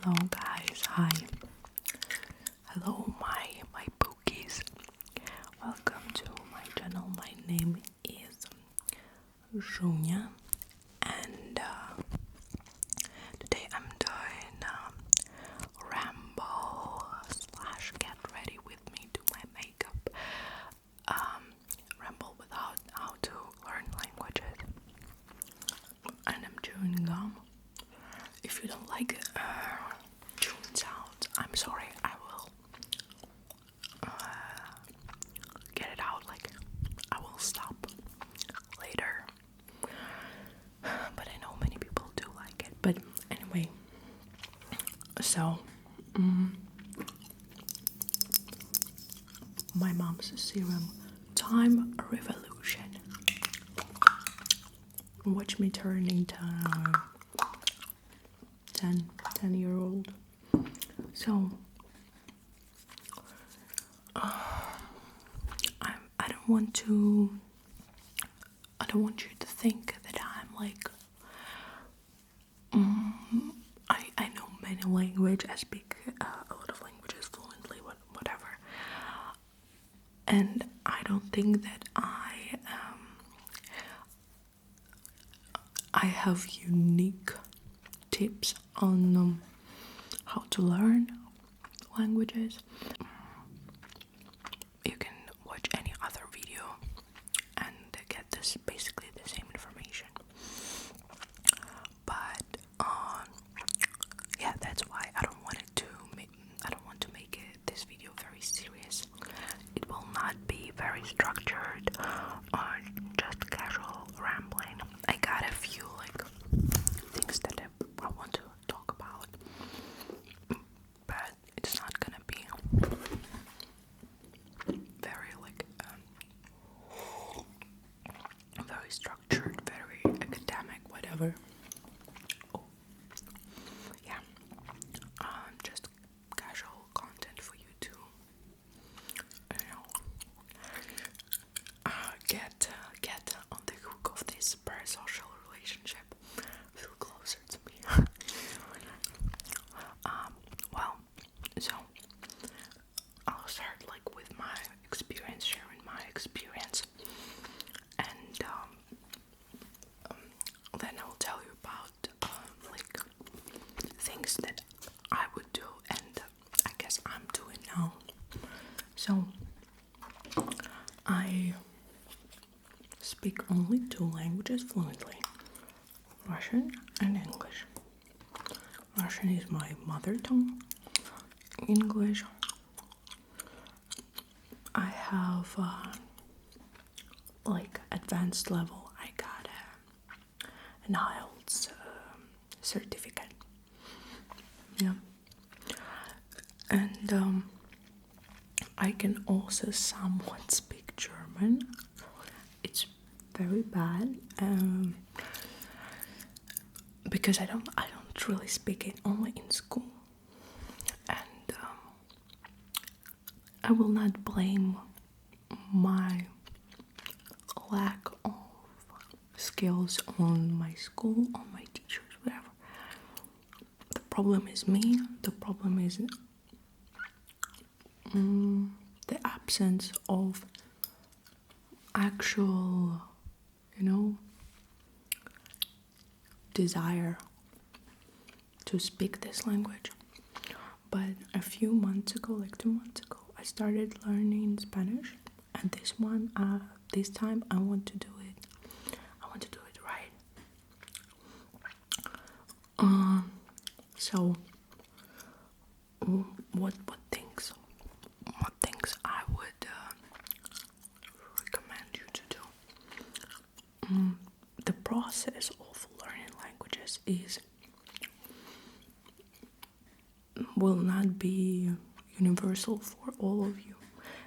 Hello guys, hi. Hello my pookies. Welcome to my channel. My name is Junia, and today I'm doing ramble slash get ready with me, do my makeup. Ramble without how to learn languages. And I'm chewing gum. If you don't like chewing sounds, I'm sorry. I will get it out. Like, I will stop later. But I know many people do like it. But anyway, so my mom's serum, time revolution. Watch me turn into 10-year-old. So I don't want you to think that I'm like I know many languages. I speak a lot of languages fluently, whatever. And I don't think that I have unique tips on how to learn languages. You can watch any other video and get this basically the same information. But yeah, that's why I don't want to make this video very serious. It will not be very structured or just casual rambling. I got a few like things that I want to talk about, but it's not gonna be very like very structured, very academic, whatever. Oh, yeah, just casual content for you to, get on the hook of this parasocial relationship. Feel closer to me. Well, so I'll start like with my experience, sharing my experience, and then I'll tell you about like things that I would do, and I guess I'm doing now. So I speak only two languages fluently: Russian and English. Russian is my mother tongue. English, I have like advanced level. I got an IELTS certificate. Yeah, and I can also somewhat speak German. It's very bad because I don't really speak it, only in school, and I will not blame my lack of skills on my school, on my teachers, whatever. The problem is me. The problem is the absence of actual, desire to speak this language. But a few months ago, like 2 months ago, I started learning Spanish, and this time I want to do it. I want to do it right. So what things I would recommend you to do? The process of learning languages will not be universal for all of you.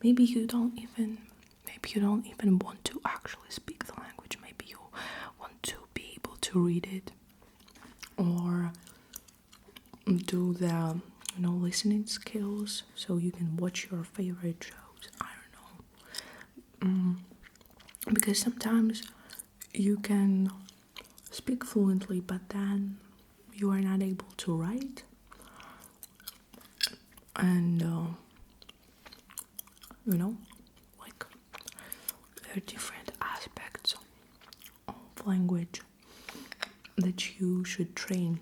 Maybe you don't even want to actually speak the language. Maybe you want to be able to read it or do the listening skills so you can watch your favorite shows. I don't know. Because sometimes you can speak fluently, but then you are not able to write, and like there are different aspects of language that you should train.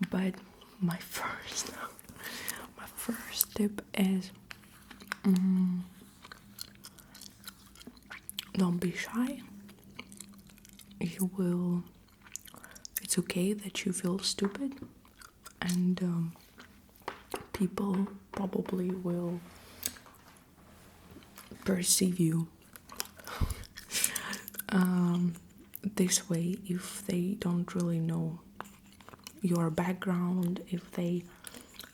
But my first tip is don't be shy. It's okay that you feel stupid, and people probably will perceive you this way if they don't really know your background, if they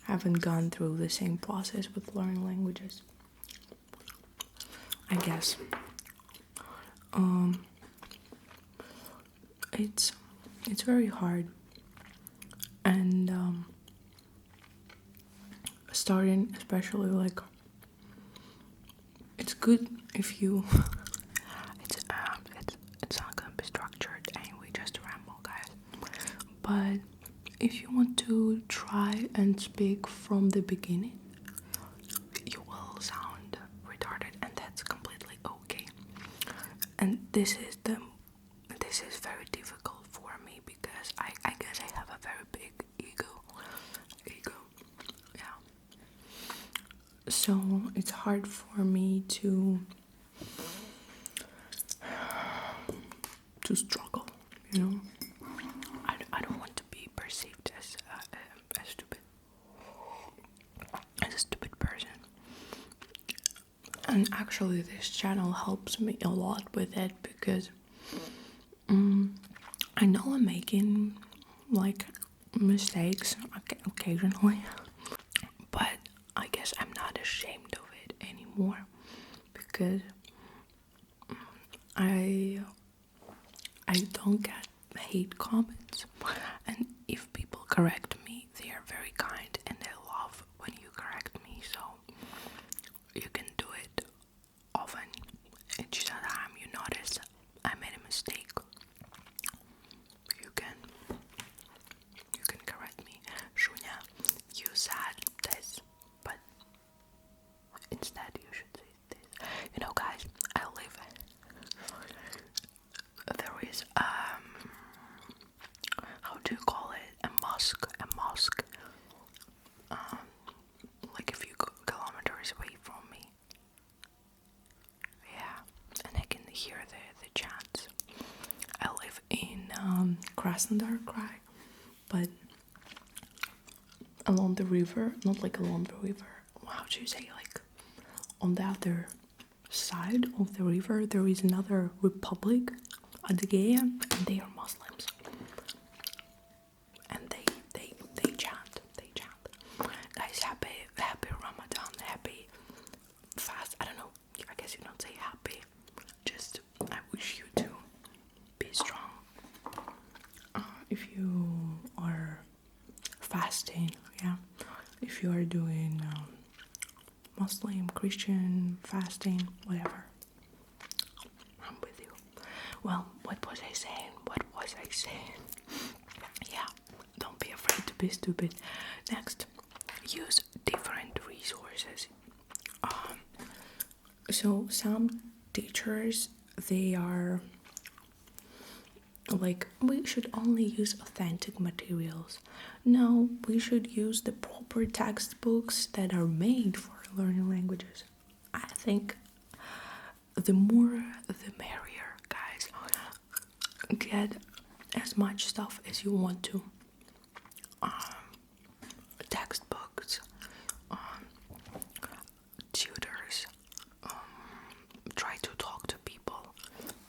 haven't gone through the same process with learning languages. I guess it's very hard, and starting, especially, like, it's good if you it's not gonna be structured anyway, just a ramble, guys. But if you want to try and speak from the beginning, you will sound retarded, and that's completely okay. And this is very difficult for me because I guess I have a very big ego. Yeah. So it's hard for me to struggle, I don't want to be perceived as stupid, as a stupid person. And actually this channel helps me a lot with it because I know I'm making like mistakes occasionally, but I guess I'm not ashamed of it anymore because I don't get hate comments, and if people correct me, they are very kind and they love when you correct me, so you can do it often. Each time you notice I made a mistake, you can correct me. Shunya, you said this, but instead you should say this. Guys, I live. There is how do you call it? A mosque. Like a few kilometers away from me. Yeah, and I can hear the chants. I live in Krasnodar Krai, but along the river, not like along the river. How do you say, like on the other side of the river, there is another republic, Adygea, and they are Muslims. And they chant. Guys, happy Ramadan, happy fast. I don't know. I guess you don't say happy. Just I wish you to be strong. If you are fasting, yeah. If you are doing Muslim, Christian, fasting, whatever. I'm with you. Well, what was I saying? Yeah, don't be afraid to be stupid. Next, use different resources. So some teachers, they are like, we should only use authentic materials. No, we should use the proper textbooks that are made for learning languages. I think the more the merrier, guys. Get as much stuff as you want to. Textbooks, tutors, try to talk to people,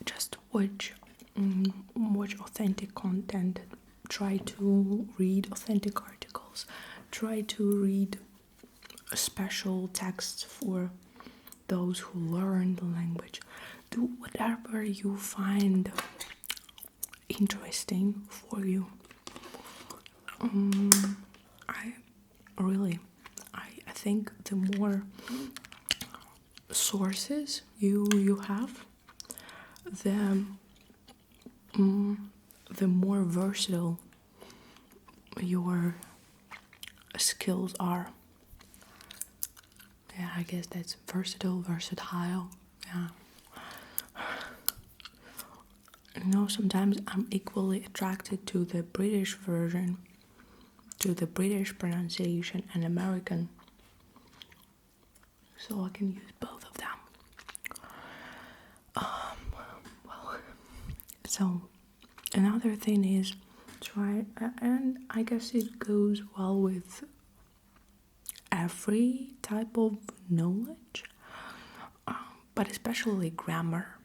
just watch authentic content, try to read authentic articles, try to read special texts for those who learn the language. Do whatever you find interesting for you. I think the more sources you have, the more versatile your skills are. Yeah, I guess that's versatile. Yeah. Sometimes I'm equally attracted to the British version, to the British pronunciation and American. So I can use both of them. So another thing is try, and I guess it goes well with every type of knowledge, but especially grammar.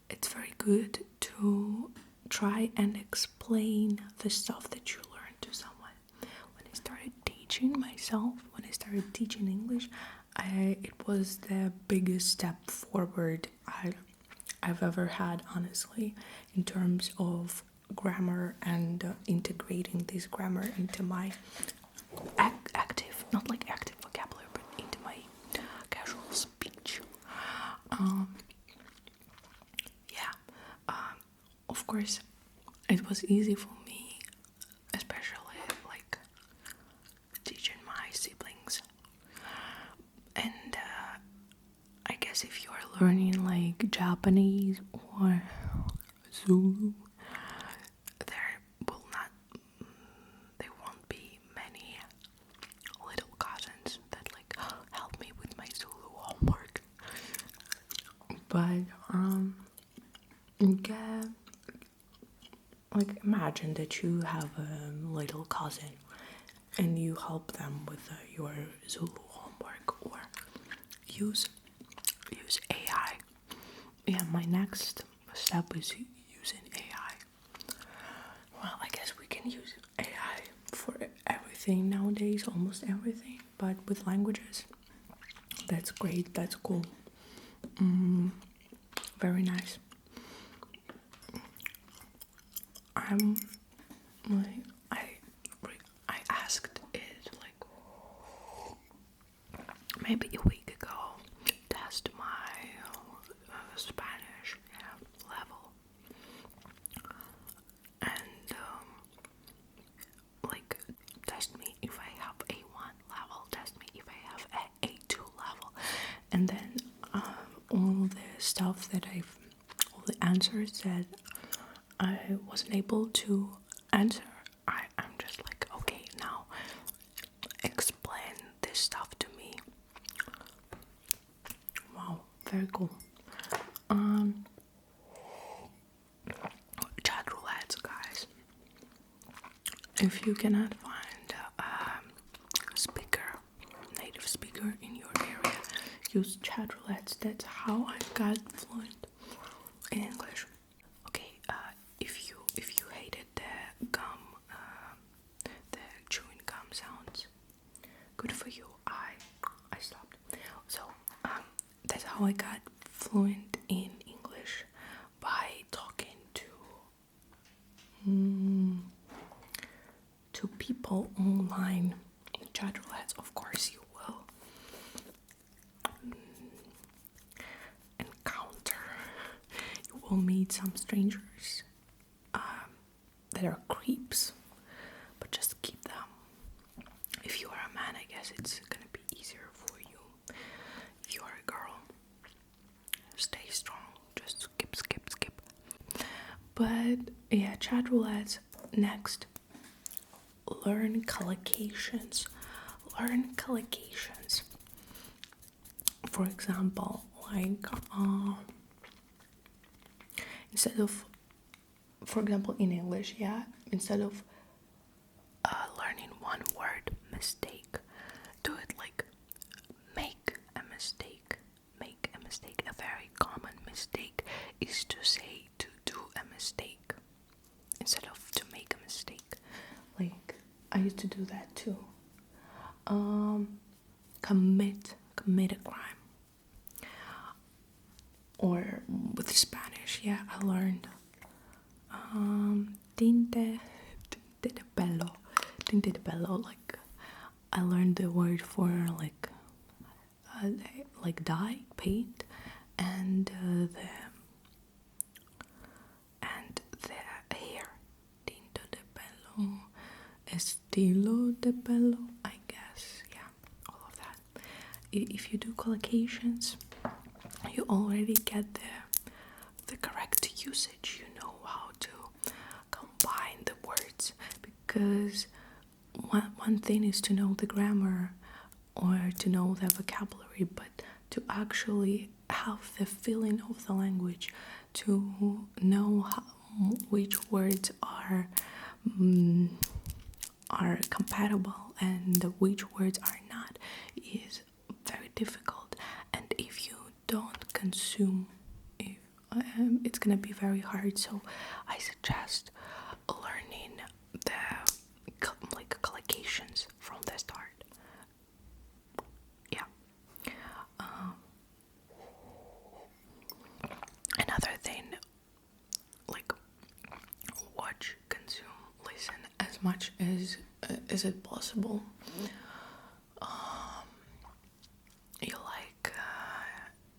It's very good to try and explain the stuff that you learn to someone. When I started teaching myself, when I started teaching English, it was the biggest step forward I've ever had, honestly, in terms of grammar and integrating this grammar into my active, not like active vocabulary, but into my casual speech. Of course, it was easy for me, especially like teaching my siblings. And I guess if you are learning like Japanese or Zulu, there won't be many little cousins that like help me with my Zulu homework. But yeah, like imagine that you have a little cousin and you help them with your Zulu homework, or use AI. Yeah, my next step is using AI. Well, I guess we can use AI for everything nowadays, almost everything, but with languages, that's great, that's cool. Very nice. I'm like, I asked it like maybe a week ago, test my Spanish level, and like test me if I have A1 level, test me if I have a A2 level, and then all the stuff that all the answers that I wasn't able to answer, I'm just like, okay, now explain this stuff to me. Wow, very cool. Chat roulettes, guys. If you cannot find a native speaker in your area, use chat roulettes. That's how I got fluent in English. Okay, if you hated the gum, the chewing gum sounds, good for you. I stopped. So that's how I got fluent in English, by talking to people online. Chat roulettes, of course, you will encounter. You will meet some strangers that are creeps, but just keep them. If you are a man, I guess it's gonna be easier for you. If you are a girl, stay strong. Just skip. But yeah, chat roulettes. Next, learn collocations. For example, like instead of, for example, in English, instead of learning one word mistake, do it like make a mistake. A very common mistake is to say to do a mistake instead of to make a mistake. Like, I used to do that too. Commit a crime. Or with Spanish, I learned tinte de pelo. Like, I learned the word for like dye, paint, and the hair. Tinta de pelo. estilo de pelo, I guess. Yeah, all of that. If you do collocations, you already get the correct usage. You know how to combine the words, because one thing is to know the grammar or to know the vocabulary, but to actually have the feeling of the language, to know which words are compatible and which words are not, is very difficult. And if you don't consume, it's gonna be very hard. So I suggest learning the collocations from the start. Yeah. Another thing, like, watch, consume, listen as much as is it possible. You like the,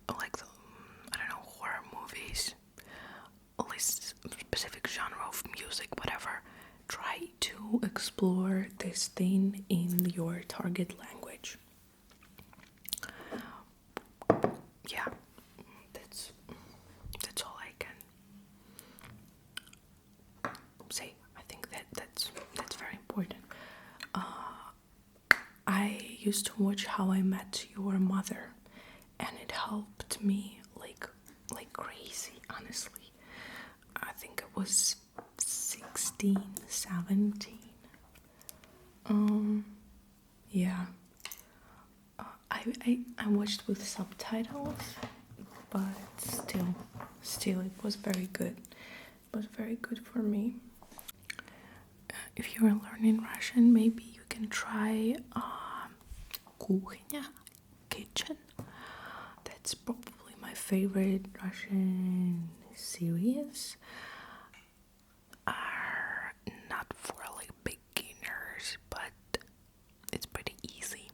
I don't know, horror movies, at least specific genre of music, whatever. Try to explore this thing in your target language. Yeah, that's all I can say. I think that's very important. I used to watch How I Met Your Mother, and it helped me like crazy, honestly. I think it was 16, 17. Yeah. I watched with subtitles, but still it was very good. It was very good for me. If you're learning Russian, maybe you can try кухня, kitchen. That's probably my favorite Russian series. Are not for like beginners, but it's pretty easy.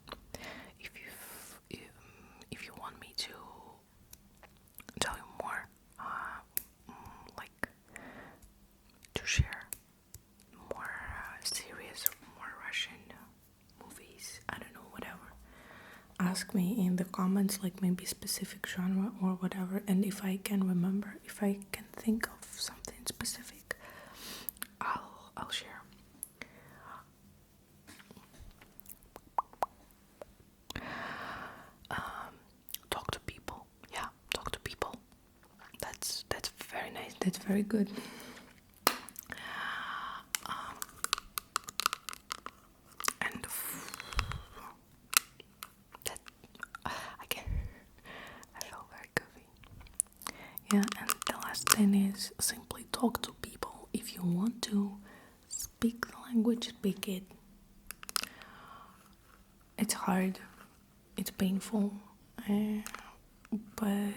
If you want me to tell you more, like to share more series, more Russian movies, I don't know, whatever, ask me in the comments, like maybe specific genre or whatever, and if I can remember, if I can think of something specific, I'll share. Talk to people. Yeah, talk to people. That's very nice. That's very good. And that I feel very goofy. Yeah, and the last thing is simply talk to people. If you want to speak the language, speak it. It's hard, it's painful, but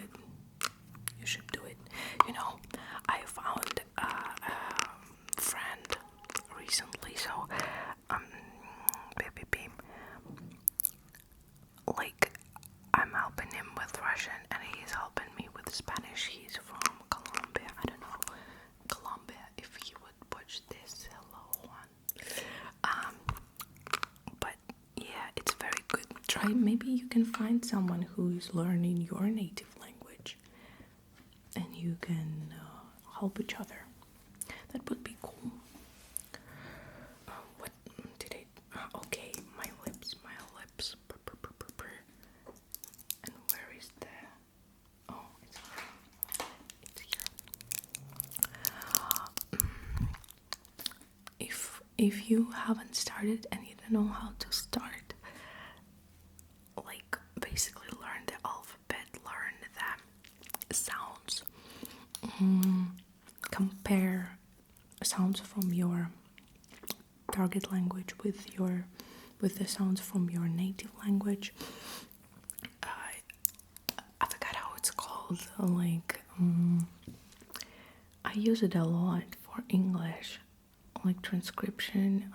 you should do it. You know, I found a friend recently, so like, I'm helping him with Russian and he's helping me with Spanish. He's from Colombia. I don't know, Colombia, if you would watch this. Hello, Juan. But yeah, it's very good. Try, maybe you can find someone who's learning your native language and you can help each other. That would be cool. What did I... okay, my lips. And where is the... oh, it's here. If you haven't started and you don't know how to start, like, basically learn the alphabet, learn the sounds, compare sounds from your target language with the sounds from your native language. I forgot how it's called. Like, I use it a lot for English, like transcription,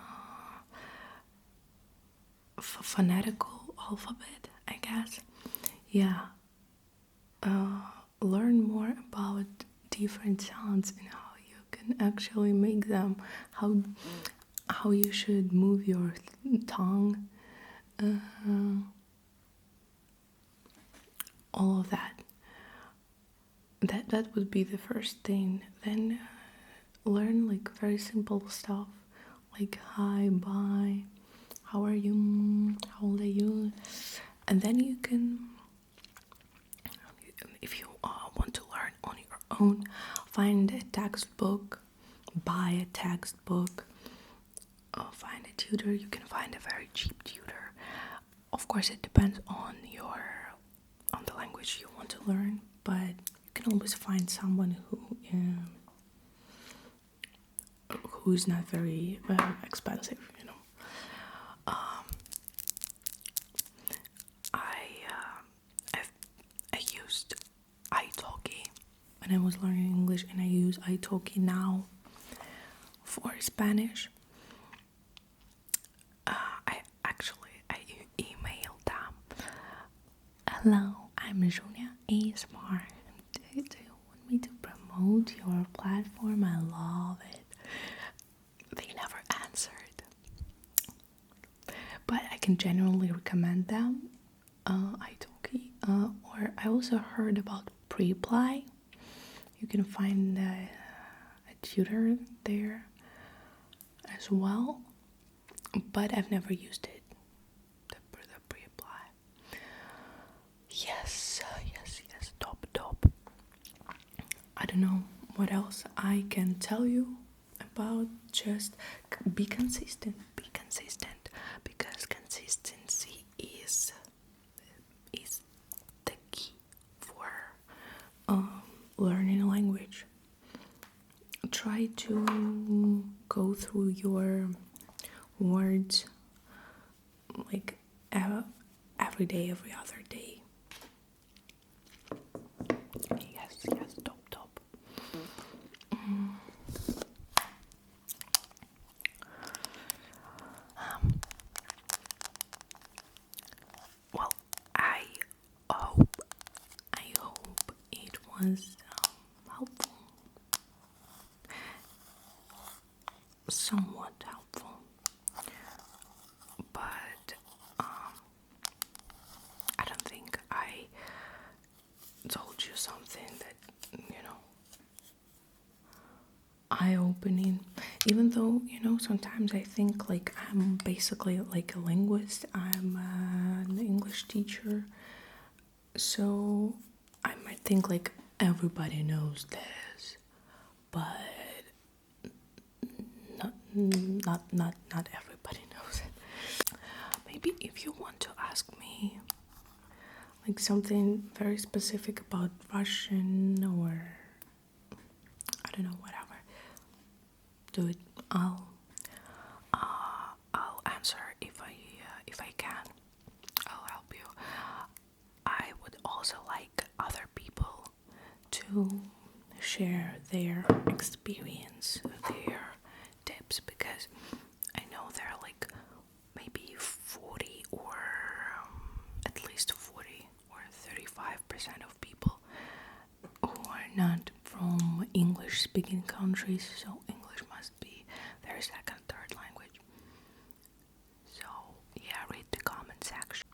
phonetical alphabet, I guess. Yeah. Learn more about different sounds and how you can actually make them, how how you should move your tongue, all of that. That would be the first thing. Then learn like very simple stuff like hi, bye, how are you, how old are you, and then you can, if you want to learn on your own, find a textbook, buy a textbook, find a tutor. You can find a very cheap tutor. Of course, it depends on the language you want to learn, but you can always find someone who's not very expensive. I used italki when I was learning English, and I use italki now for Spanish. I emailed them. Hello, I'm Julia ASMR. Do you want me to promote your platform? I love it. They never answered, but I can generally recommend them. Italki. Or I also heard about Preply. You can find a tutor there as well, but I've never used it. The Preply. Yes, top. I don't know what else I can tell you about. Just be consistent, because consistency is the key for learning a language. Try to go through your words like every day, every other day. Yes, top. Well, I hope it was helpful, somewhat helpful, but I don't think I told you something that eye-opening, even though sometimes I think like I'm basically like a linguist. I'm an English teacher, so I might think like everybody knows this, but not everybody knows it. Maybe if you want to ask me like something very specific about Russian, or I don't know, whatever, do it. I'll answer if I can. I'll help you. I would also like other people to share their experience, their tips, because I know there are like maybe 40 or at least 40 or 35% of people who are not from English speaking countries, so English must be their second, third language. So yeah, read the comment section.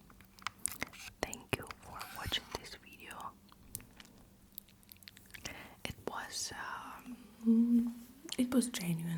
Thank you for watching this video. It was genuine.